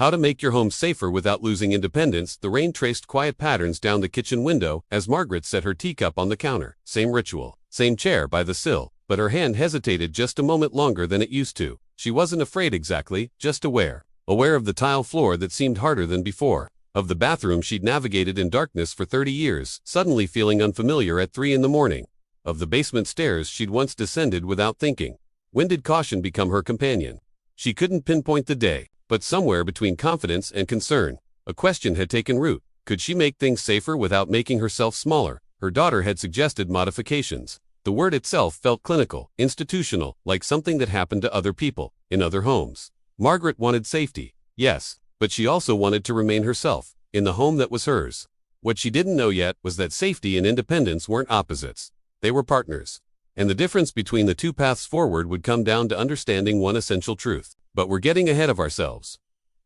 How to make your home safer without losing independence. The rain traced quiet patterns down the kitchen window as Margaret set her teacup on the counter. Same ritual, same chair by the sill, but her hand hesitated just a moment longer than it used to. She wasn't afraid exactly, just aware. Aware of the tile floor that seemed harder than before. Of the bathroom she'd navigated in darkness for 30 years, suddenly feeling unfamiliar at 3 in the morning. Of the basement stairs she'd once descended without thinking. When did caution become her companion? She couldn't pinpoint the day, but somewhere between confidence and concern, a question had taken root. Could she make things safer without making herself smaller? Her daughter had suggested modifications. The word itself felt clinical, institutional, like something that happened to other people, in other homes. Margaret wanted safety, yes, but she also wanted to remain herself, in the home that was hers. What she didn't know yet was that safety and independence weren't opposites. They were partners. And the difference between the two paths forward would come down to understanding one essential truth. But we're getting ahead of ourselves.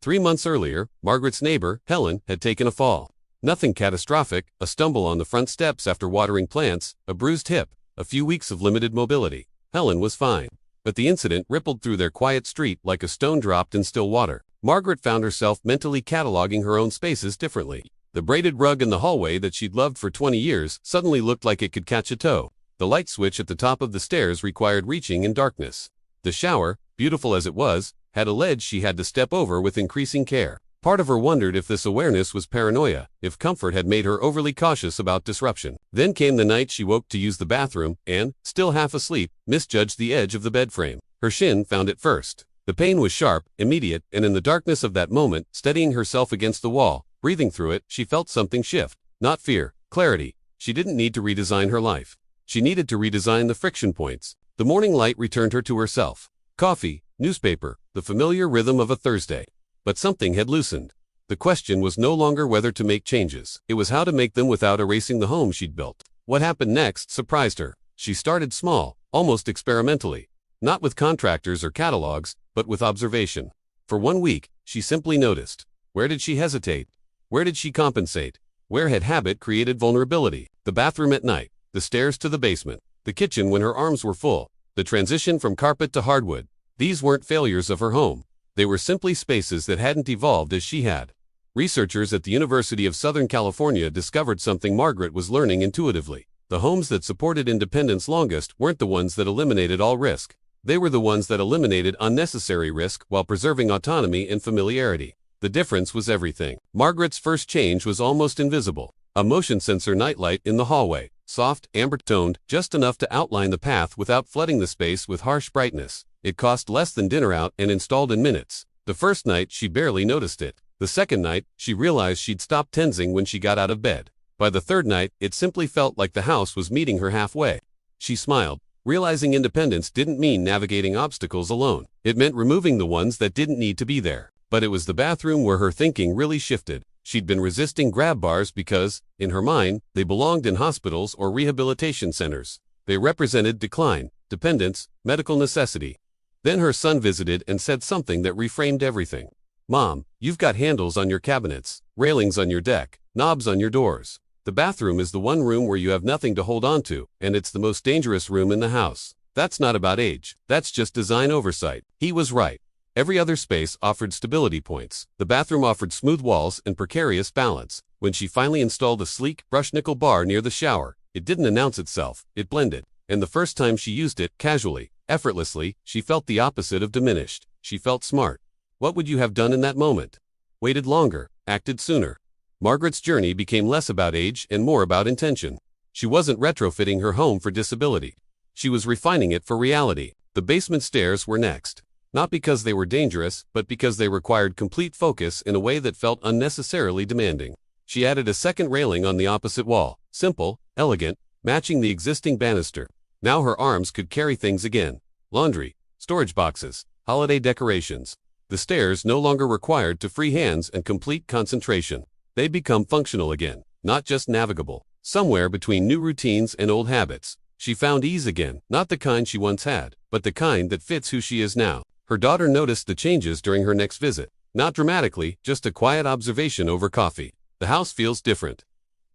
3 months earlier, Margaret's neighbor, Helen, had taken a fall. Nothing catastrophic, a stumble on the front steps after watering plants, a bruised hip, a few weeks of limited mobility. Helen was fine. But the incident rippled through their quiet street like a stone dropped in still water. Margaret found herself mentally cataloging her own spaces differently. The braided rug in the hallway that she'd loved for 20 years suddenly looked like it could catch a tow. The light switch at the top of the stairs required reaching in darkness. The shower, beautiful as it was, had a ledge she had to step over with increasing care. Part of her wondered if this awareness was paranoia, if comfort had made her overly cautious about disruption. Then came the night she woke to use the bathroom and, still half asleep, misjudged the edge of the bed frame. Her shin found it first. The pain was sharp, immediate, and in the darkness of that moment, steadying herself against the wall, breathing through it, she felt something shift. Not fear, clarity. She didn't need to redesign her life. She needed to redesign the friction points. The morning light returned her to herself. Coffee, newspaper, the familiar rhythm of a Thursday. But something had loosened. The question was no longer whether to make changes. It was how to make them without erasing the home she'd built. What happened next surprised her. She started small, almost experimentally. Not with contractors or catalogs, but with observation. For 1 week, she simply noticed. Where did she hesitate? Where did she compensate? Where had habit created vulnerability? The bathroom at night, the stairs to the basement, the kitchen when her arms were full, the transition from carpet to hardwood. These weren't failures of her home. They were simply spaces that hadn't evolved as she had. Researchers at the University of Southern California discovered something Margaret was learning intuitively. The homes that supported independence longest weren't the ones that eliminated all risk. They were the ones that eliminated unnecessary risk while preserving autonomy and familiarity. The difference was everything. Margaret's first change was almost invisible. A motion sensor nightlight in the hallway, soft, amber-toned, just enough to outline the path without flooding the space with harsh brightness. It cost less than dinner out and installed in minutes. The first night, she barely noticed it. The second night, she realized she'd stopped tensing when she got out of bed. By the third night, it simply felt like the house was meeting her halfway. She smiled, realizing independence didn't mean navigating obstacles alone. It meant removing the ones that didn't need to be there. But it was the bathroom where her thinking really shifted. She'd been resisting grab bars because, in her mind, they belonged in hospitals or rehabilitation centers. They represented decline, dependence, medical necessity. Then her son visited and said something that reframed everything. "Mom, you've got handles on your cabinets, railings on your deck, knobs on your doors. The bathroom is the one room where you have nothing to hold on to, and it's the most dangerous room in the house." That's not about age. That's just design oversight. He was right. Every other space offered stability points. The bathroom offered smooth walls and precarious balance. When she finally installed a sleek, brushed nickel bar near the shower, it didn't announce itself, it blended. And the first time she used it, casually, effortlessly, she felt the opposite of diminished. She felt smart. What would you have done in that moment? Waited longer, acted sooner. Margaret's journey became less about age and more about intention. She wasn't retrofitting her home for disability. She was refining it for reality. The basement stairs were next. Not because they were dangerous, but because they required complete focus in a way that felt unnecessarily demanding. She added a second railing on the opposite wall, simple, elegant, matching the existing banister. Now her arms could carry things again. Laundry, storage boxes, holiday decorations. The stairs no longer required to free hands and complete concentration. They become functional again, not just navigable. Somewhere between new routines and old habits, she found ease again, not the kind she once had, but the kind that fits who she is now. Her daughter noticed the changes during her next visit. Not dramatically, just a quiet observation over coffee. "The house feels different.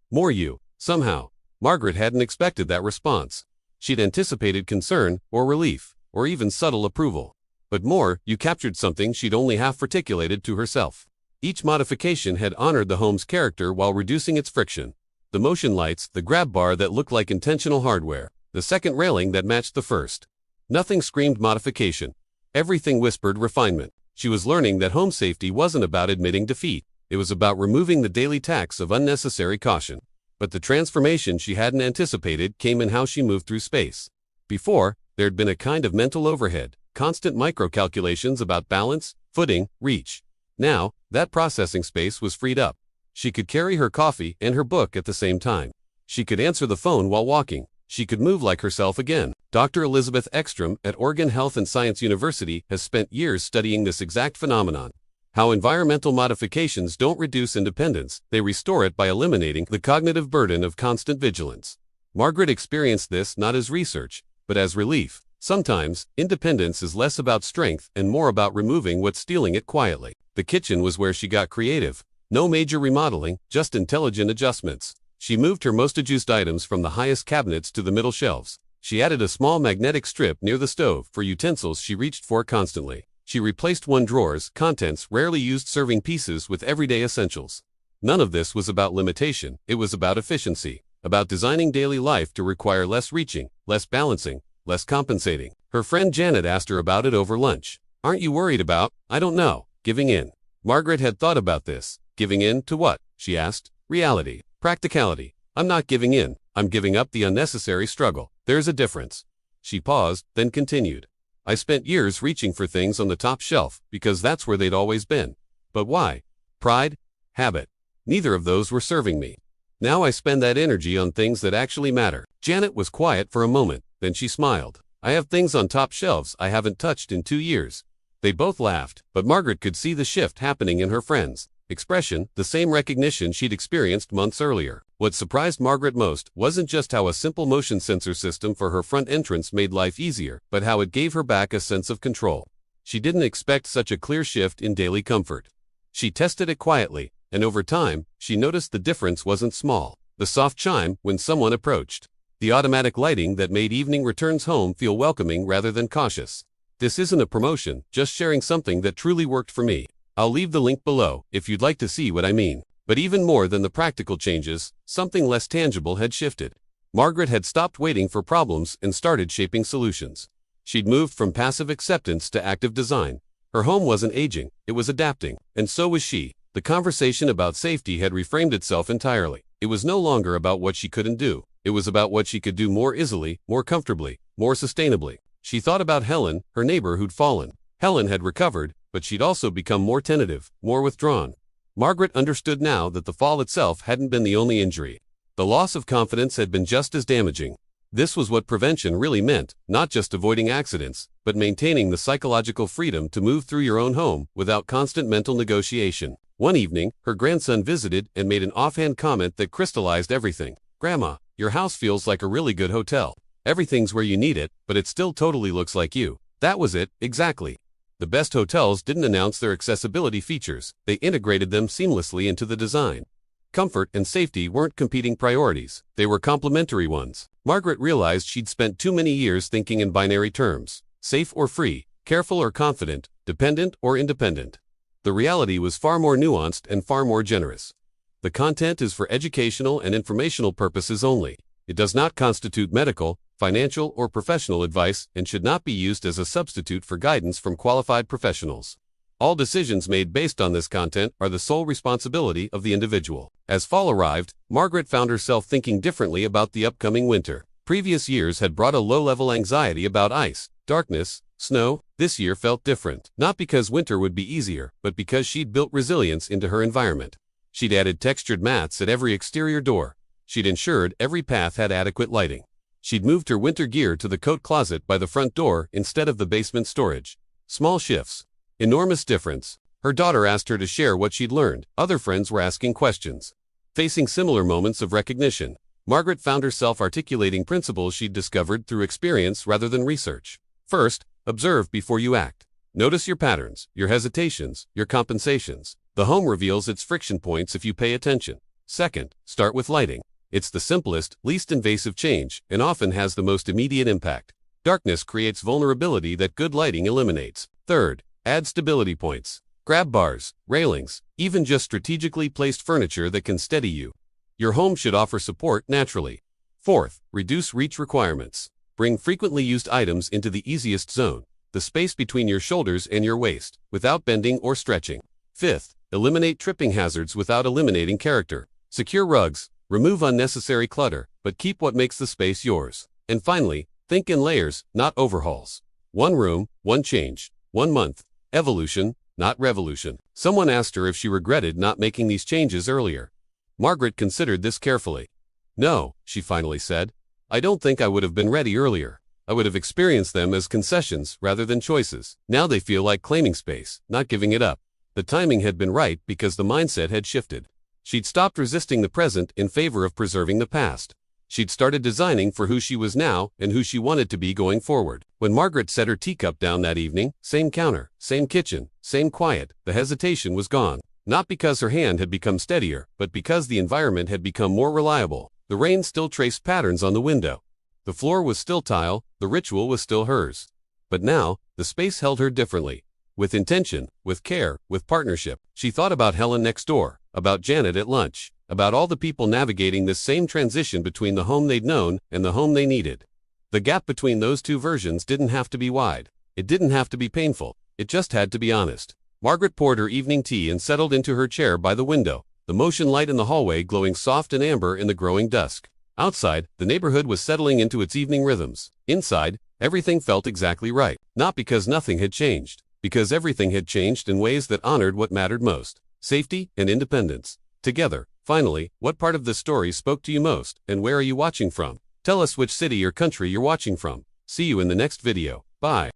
More you, somehow." Margaret hadn't expected that response. She'd anticipated concern, or relief, or even subtle approval. But more, you captured something she'd only half articulated to herself. Each modification had honored the home's character while reducing its friction. The motion lights, the grab bar that looked like intentional hardware, the second railing that matched the first. Nothing screamed modification. Everything whispered refinement. She was learning that home safety wasn't about admitting defeat. It was about removing the daily tax of unnecessary caution. But the transformation she hadn't anticipated came in how she moved through space. Before, there'd been a kind of mental overhead, constant micro-calculations about balance, footing, reach. Now, that processing space was freed up. She could carry her coffee and her book at the same time. She could answer the phone while walking. She could move like herself again. Dr. Elizabeth Ekstrom at Oregon Health and Science University has spent years studying this exact phenomenon. How environmental modifications don't reduce independence, they restore it by eliminating the cognitive burden of constant vigilance. Margaret experienced this not as research, but as relief. Sometimes, independence is less about strength and more about removing what's stealing it quietly. The kitchen was where she got creative. No major remodeling, just intelligent adjustments. She moved her most adjusted items from the highest cabinets to the middle shelves. She added a small magnetic strip near the stove for utensils she reached for constantly. She replaced one drawer's contents rarely used serving pieces with everyday essentials. None of this was about limitation, it was about efficiency, about designing daily life to require less reaching, less balancing, less compensating. Her friend Janet asked her about it over lunch. "Aren't you worried about, I don't know, giving in?" Margaret had thought about this. Giving in to what? She asked. Reality. Practicality. I'm not giving in, I'm giving up the unnecessary struggle. There's a difference. She paused, then continued. I spent years reaching for things on the top shelf because that's where they'd always been. But why? Pride? Habit. Neither of those were serving me. Now I spend that energy on things that actually matter. Janet was quiet for a moment, then she smiled. I have things on top shelves I haven't touched in 2 years. They both laughed, but Margaret could see the shift happening in her friends' expression, the same recognition she'd experienced months earlier. What surprised Margaret most wasn't just how a simple motion sensor system for her front entrance made life easier, but how it gave her back a sense of control. She didn't expect such a clear shift in daily comfort. She tested it quietly, and over time, she noticed the difference wasn't small. The soft chime when someone approached. The automatic lighting that made evening returns home feel welcoming rather than cautious. This isn't a promotion, just sharing something that truly worked for me. I'll leave the link below if you'd like to see what I mean. But even more than the practical changes, something less tangible had shifted. Margaret had stopped waiting for problems and started shaping solutions. She'd moved from passive acceptance to active design. Her home wasn't aging, it was adapting, and so was she. The conversation about safety had reframed itself entirely. It was no longer about what she couldn't do. It was about what she could do more easily, more comfortably, more sustainably. She thought about Helen, her neighbor who'd fallen. Helen had recovered, but she'd also become more tentative, more withdrawn. Margaret understood now that the fall itself hadn't been the only injury. The loss of confidence had been just as damaging. This was what prevention really meant, not just avoiding accidents, but maintaining the psychological freedom to move through your own home without constant mental negotiation. One evening, her grandson visited and made an offhand comment that crystallized everything. "Grandma, your house feels like a really good hotel. Everything's where you need it, but it still totally looks like you." That was it, exactly. The best hotels didn't announce their accessibility features, they integrated them seamlessly into the design. Comfort and safety weren't competing priorities, they were complementary ones. Margaret realized she'd spent too many years thinking in binary terms: safe or free, careful or confident, dependent or independent. The reality was far more nuanced and far more generous. The content is for educational and informational purposes only. It does not constitute medical, financial, or professional advice and should not be used as a substitute for guidance from qualified professionals. All decisions made based on this content are the sole responsibility of the individual. As fall arrived, Margaret found herself thinking differently about the upcoming winter. Previous years had brought a low-level anxiety about ice, darkness, snow. This year felt different, not because winter would be easier, but because she'd built resilience into her environment. She'd added textured mats at every exterior door. She'd ensured every path had adequate lighting. She'd moved her winter gear to the coat closet by the front door instead of the basement storage. Small shifts. Enormous difference. Her daughter asked her to share what she'd learned. Other friends were asking questions. Facing similar moments of recognition, Margaret found herself articulating principles she'd discovered through experience rather than research. First, observe before you act. Notice your patterns, your hesitations, your compensations. The home reveals its friction points if you pay attention. Second, start with lighting. It's the simplest, least invasive change, and often has the most immediate impact. Darkness creates vulnerability that good lighting eliminates. Third, add stability points. Grab bars, railings, even just strategically placed furniture that can steady you. Your home should offer support naturally. Fourth, reduce reach requirements. Bring frequently used items into the easiest zone, the space between your shoulders and your waist, without bending or stretching. Fifth, eliminate tripping hazards without eliminating character. Secure rugs, remove unnecessary clutter, but keep what makes the space yours. And finally, think in layers, not overhauls. One room, one change. 1 month. Evolution, not revolution. Someone asked her if she regretted not making these changes earlier. Margaret considered this carefully. No, she finally said. I don't think I would have been ready earlier. I would have experienced them as concessions rather than choices. Now they feel like claiming space, not giving it up. The timing had been right because the mindset had shifted. She'd stopped resisting the present in favor of preserving the past. She'd started designing for who she was now and who she wanted to be going forward. When Margaret set her teacup down that evening, same counter, same kitchen, same quiet, the hesitation was gone. Not because her hand had become steadier, but because the environment had become more reliable. The rain still traced patterns on the window. The floor was still tile, the ritual was still hers. But now, the space held her differently. With intention, with care, with partnership. She thought about Helen next door, about Janet at lunch, about all the people navigating this same transition between the home they'd known and the home they needed. The gap between those two versions didn't have to be wide. It didn't have to be painful. It just had to be honest. Margaret poured her evening tea and settled into her chair by the window, the motion light in the hallway glowing soft and amber in the growing dusk. Outside, the neighborhood was settling into its evening rhythms. Inside, everything felt exactly right. Not because nothing had changed, because everything had changed in ways that honored what mattered most: safety and independence. Together, finally, what part of this story spoke to you most, and where are you watching from? Tell us which city or country you're watching from. See you in the next video. Bye.